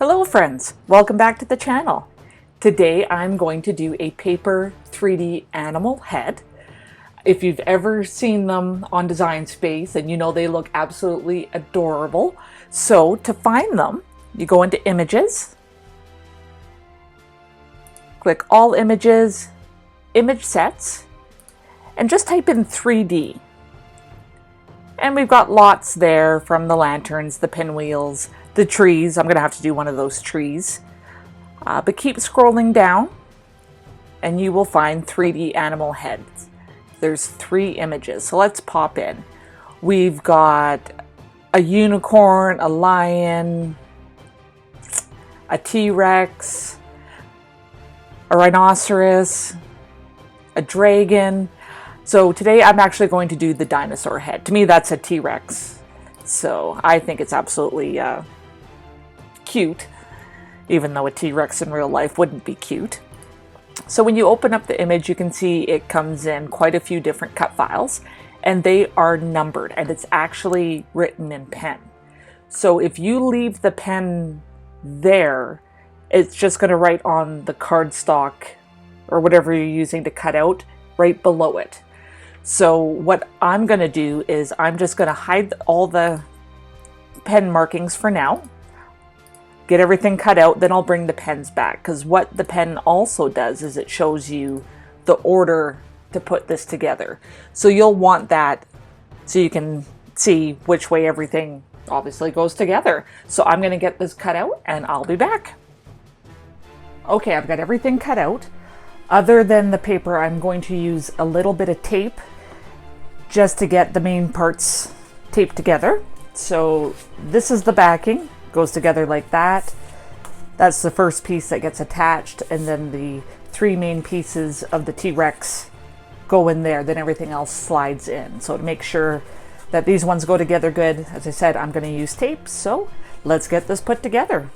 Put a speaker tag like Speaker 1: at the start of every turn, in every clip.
Speaker 1: Hello friends, welcome back to the channel. Today I'm going to do a paper 3D animal head. If you've ever seen them on Design Space, and you know they look absolutely adorable. So to find them, you go into Images, click All Images, Image Sets, and just type in 3D. And we've got lots there, from the lanterns, the pinwheels, the trees. I'm going to have to do one of those trees. But keep scrolling down and you will find 3D animal heads. There's 3 images. So let's pop in. We've got a unicorn, a lion, a T-Rex, a rhinoceros, a dragon. So today I'm actually going to do the dinosaur head. To me, that's a T-Rex. So I think it's absolutely cute, even though a T-Rex in real life wouldn't be cute. So when you open up the image, you can see it comes in quite a few different cut files, and they are numbered, and it's actually written in pen. So if you leave the pen there, it's just going to write on the cardstock or whatever you're using to cut out right below it. So what I'm going to do is I'm just going to hide all the pen markings for now, get everything cut out, then I'll bring the pens back, because what the pen also does is it shows you the order to put this together. So you'll want that so you can see which way everything obviously goes together. So I'm going to get this cut out and I'll be back. Okay, I've got everything cut out. Other than the paper, I'm going to use a little bit of tape just to get the main parts taped together. So this is the backing, goes together like that. That's the first piece that gets attached, and then the 3 main pieces of the T-Rex go in there, then everything else slides in. So to make sure that these ones go together good, as I said, I'm going to use tape. So let's get this put together.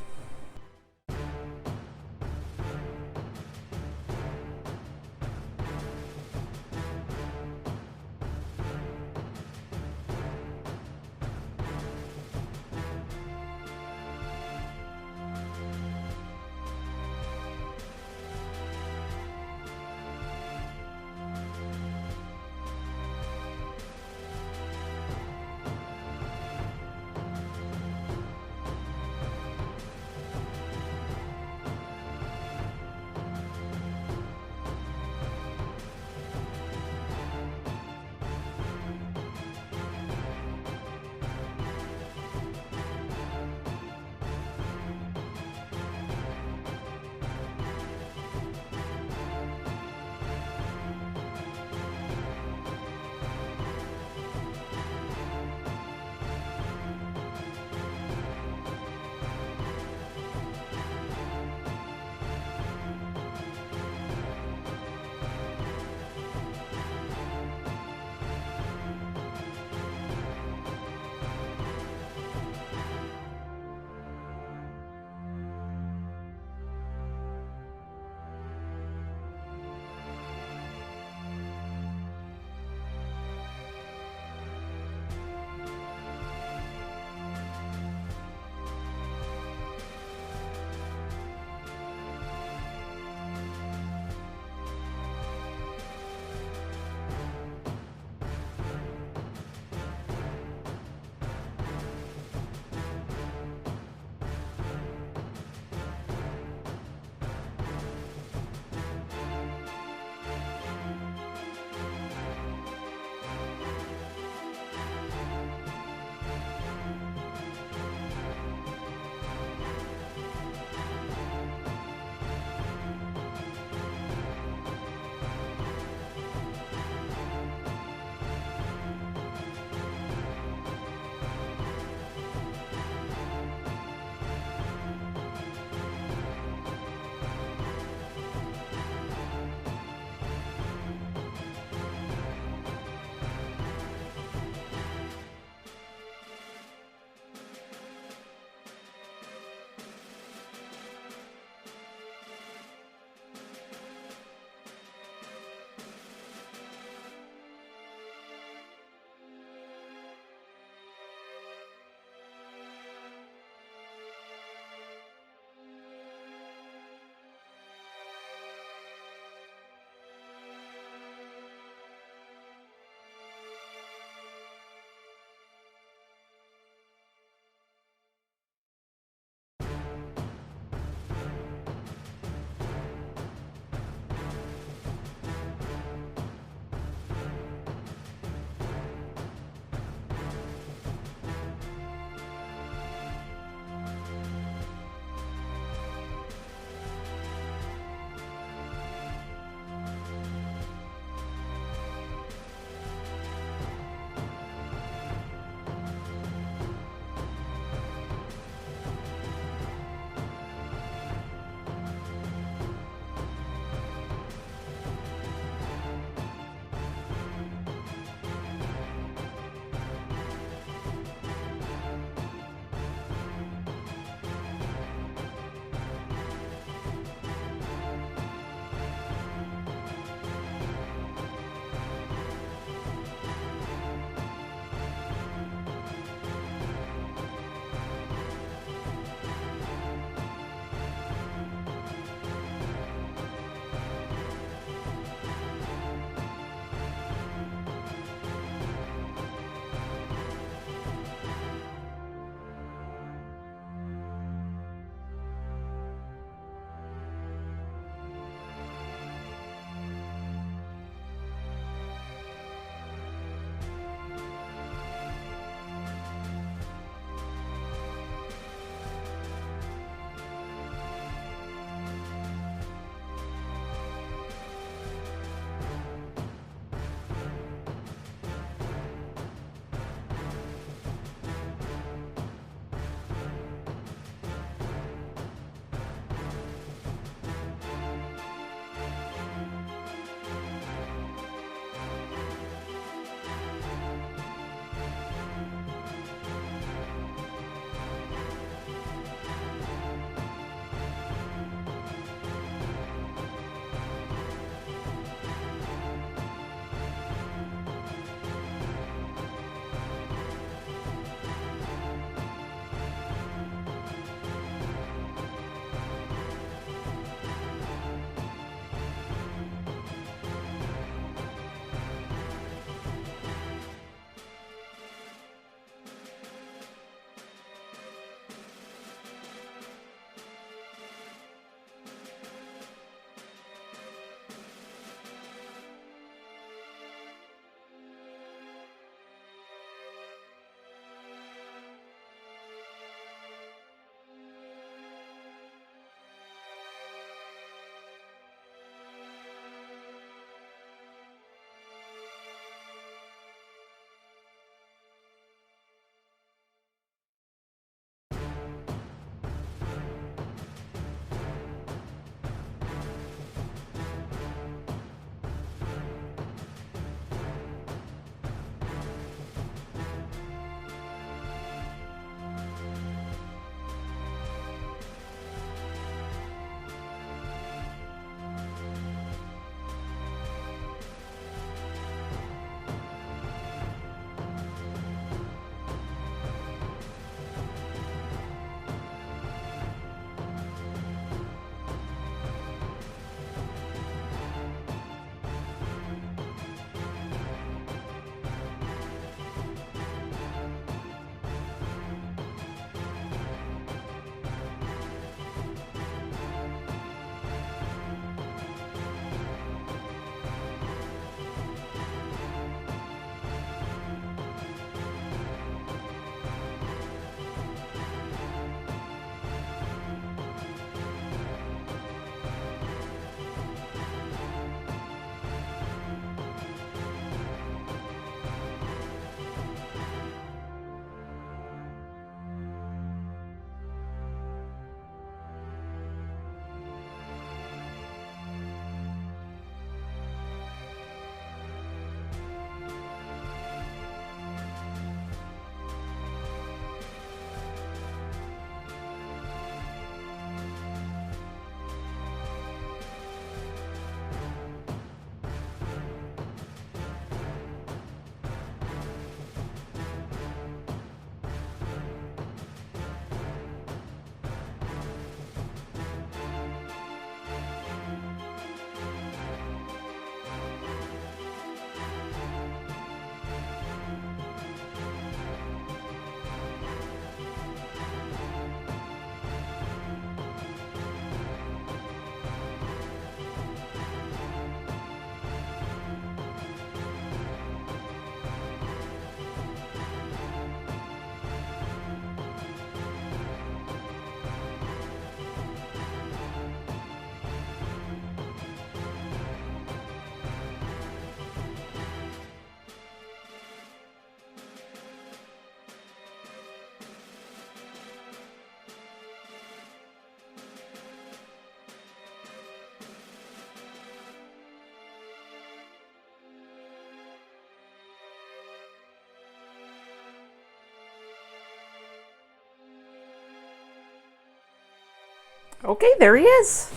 Speaker 1: Okay, there he is.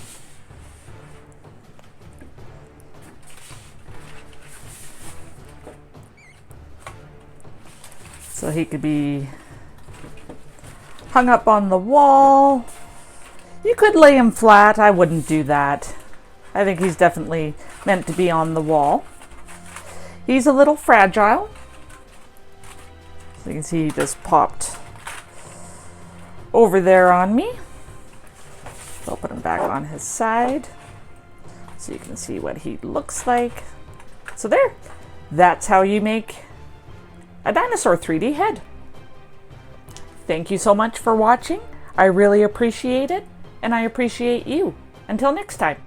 Speaker 1: So he could be hung up on the wall. You could lay him flat. I wouldn't do that. I think he's definitely meant to be on the wall. He's a little fragile. So you can see he just popped over there on me. I'll put him back on his side so you can see what he looks like. So there, that's how you make a dinosaur 3D head. Thank you so much for watching. I really appreciate it, and I appreciate you. Until next time.